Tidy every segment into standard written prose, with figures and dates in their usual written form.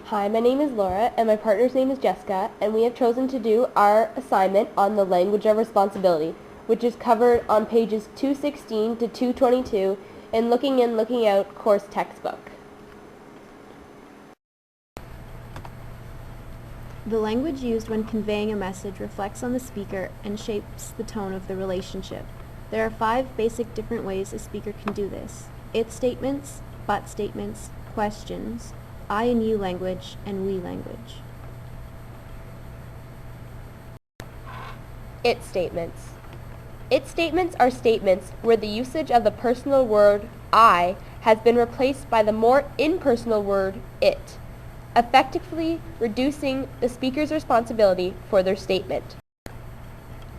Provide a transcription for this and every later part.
Hi, my name is Laura, and my partner's name is Jessica, and we have chosen to do our assignment on the language of responsibility, which is covered on pages 216 to 222 in Looking In, Looking Out course textbook. The language used when conveying a message reflects on the speaker and shapes the tone of the relationship. There are 5 basic different ways a speaker can do this: it statements, but statements, questions, I and you language, and we language. It statements. It statements are statements where the usage of the personal word I has been replaced by the more impersonal word it, effectively reducing the speaker's responsibility for their statement.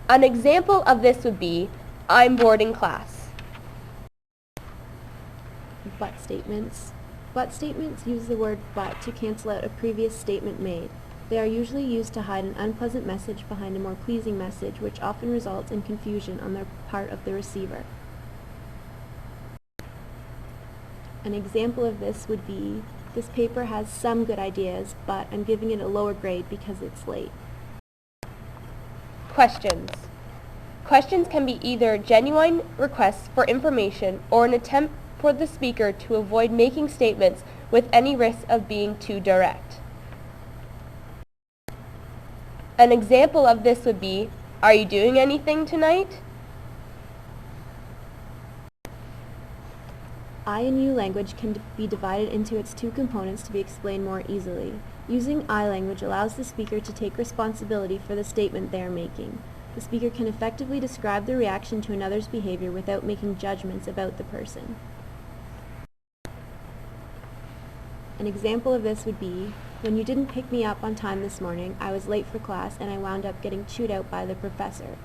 An example of this would be, I'm bored in class. But statements. But statements use the word but to cancel out a previous statement made. They are usually used to hide an unpleasant message behind a more pleasing message, which often results in confusion on the part of the receiver. An example of this would be, this paper has some good ideas, but I'm giving it a lower grade because it's late. Questions. Questions can be either genuine requests for information or an attempt for the speaker to avoid making statements with any risk of being too direct. An example of this would be, are you doing anything tonight? I and you language can be divided into its 2 components to be explained more easily. Using I language allows the speaker to take responsibility for the statement they are making. The speaker can effectively describe the reaction to another's behavior without making judgments about the person. An example of this would be, when you didn't pick me up on time this morning, I was late for class and I wound up getting chewed out by the professor.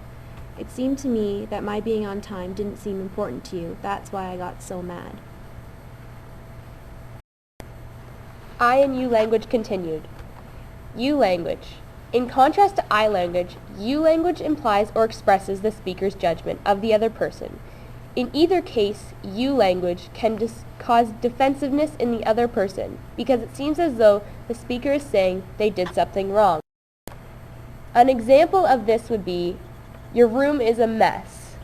It seemed to me that my being on time didn't seem important to you. That's why I got so mad. I and you language continued. You language. In contrast to I language, you language implies or expresses the speaker's judgment of the other person. In either case, you language can cause defensiveness in the other person because it seems as though the speaker is saying they did something wrong. An example of this would be, your room is a mess.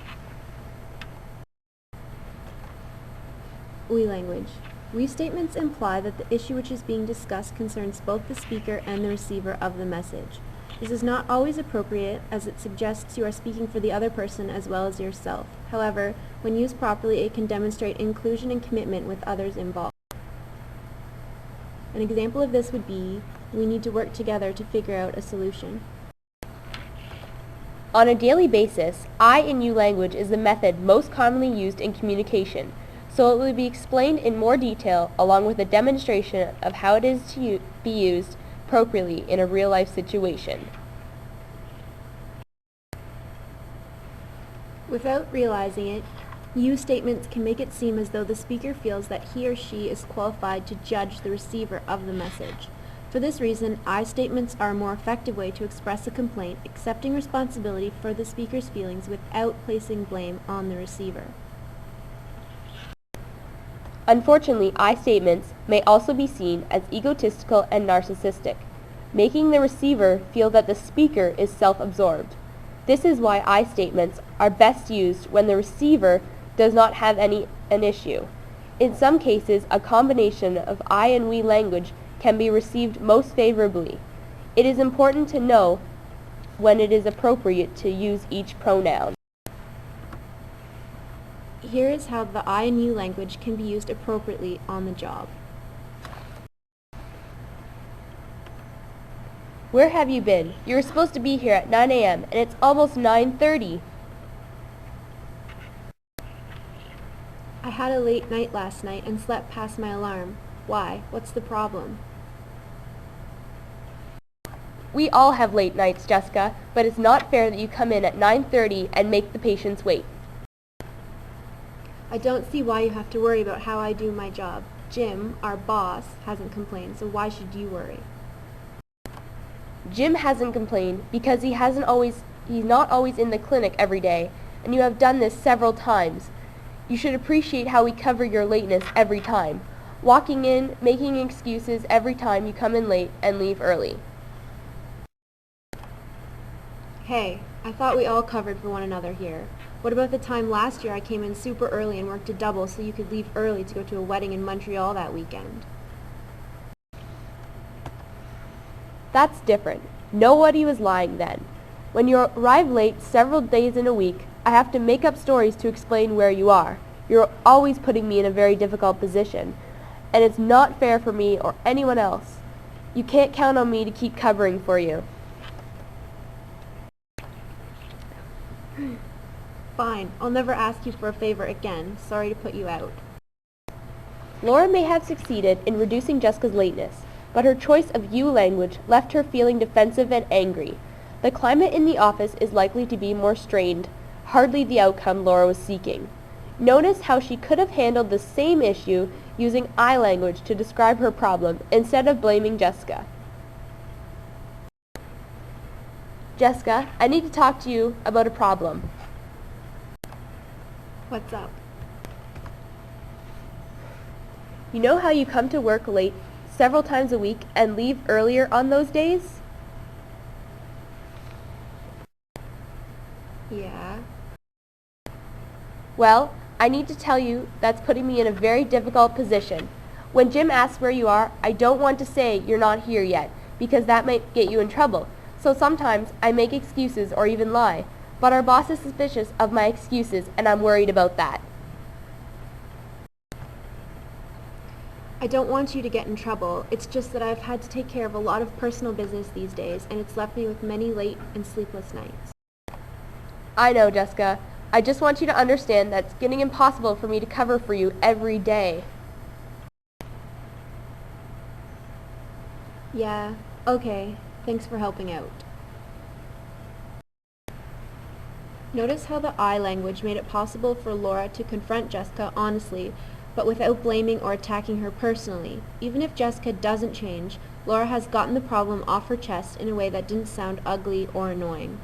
We language. We statements imply that the issue which is being discussed concerns both the speaker and the receiver of the message. This is not always appropriate, as it suggests you are speaking for the other person as well as yourself. However, when used properly, it can demonstrate inclusion and commitment with others involved. An example of this would be, we need to work together to figure out a solution. On a daily basis, I and you language is the method most commonly used in communication, so it will be explained in more detail along with a demonstration of how it is to be used appropriately in a real-life situation. Without realizing it, you statements can make it seem as though the speaker feels that he or she is qualified to judge the receiver of the message. For this reason, I statements are a more effective way to express a complaint, accepting responsibility for the speaker's feelings without placing blame on the receiver. Unfortunately, I statements may also be seen as egotistical and narcissistic, making the receiver feel that the speaker is self-absorbed. This is why I statements are best used when the receiver does not have an issue. In some cases, a combination of I and we language can be received most favorably. It is important to know when it is appropriate to use each pronoun. Here is how the I and you language can be used appropriately on the job. Where have you been? You were supposed to be here at 9 a.m. and it's almost 9:30. I had a late night last night and slept past my alarm. Why? What's the problem? We all have late nights, Jessica, but it's not fair that you come in at 9:30 and make the patients wait. I don't see why you have to worry about how I do my job. Jim, our boss, hasn't complained, so why should you worry? Jim hasn't complained because he's not always in the clinic every day, and you have done this several times. You should appreciate how we cover your lateness every time. walking in, making excuses every time you come in late and leave early. Hey, I thought we all covered for one another here. What about the time last year I came in super early and worked a double so you could leave early to go to a wedding in Montreal that weekend? That's different. Nobody was lying then. When you arrive late several days in a week, I have to make up stories to explain where you are. You're always putting me in a very difficult position, and it's not fair for me or anyone else. You can't count on me to keep covering for you. Fine, I'll never ask you for a favor again. Sorry to put you out. Laura may have succeeded in reducing Jessica's lateness, but her choice of you language left her feeling defensive and angry. The climate in the office is likely to be more strained, hardly the outcome Laura was seeking. Notice how she could have handled the same issue using I language to describe her problem instead of blaming Jessica. Jessica, I need to talk to you about a problem. What's up? You know how you come to work late several times a week and leave earlier on those days? Yeah. Well, I need to tell you that's putting me in a very difficult position. When Jim asks where you are, I don't want to say you're not here yet, because that might get you in trouble. So sometimes I make excuses or even lie, but our boss is suspicious of my excuses and I'm worried about that. I don't want you to get in trouble. It's just that I've had to take care of a lot of personal business these days, and it's left me with many late and sleepless nights. I know, Jessica. I just want you to understand that it's getting impossible for me to cover for you every day. Yeah, okay. Thanks for helping out. Notice how the I language made it possible for Laura to confront Jessica honestly, but without blaming or attacking her personally. Even if Jessica doesn't change, Laura has gotten the problem off her chest in a way that didn't sound ugly or annoying.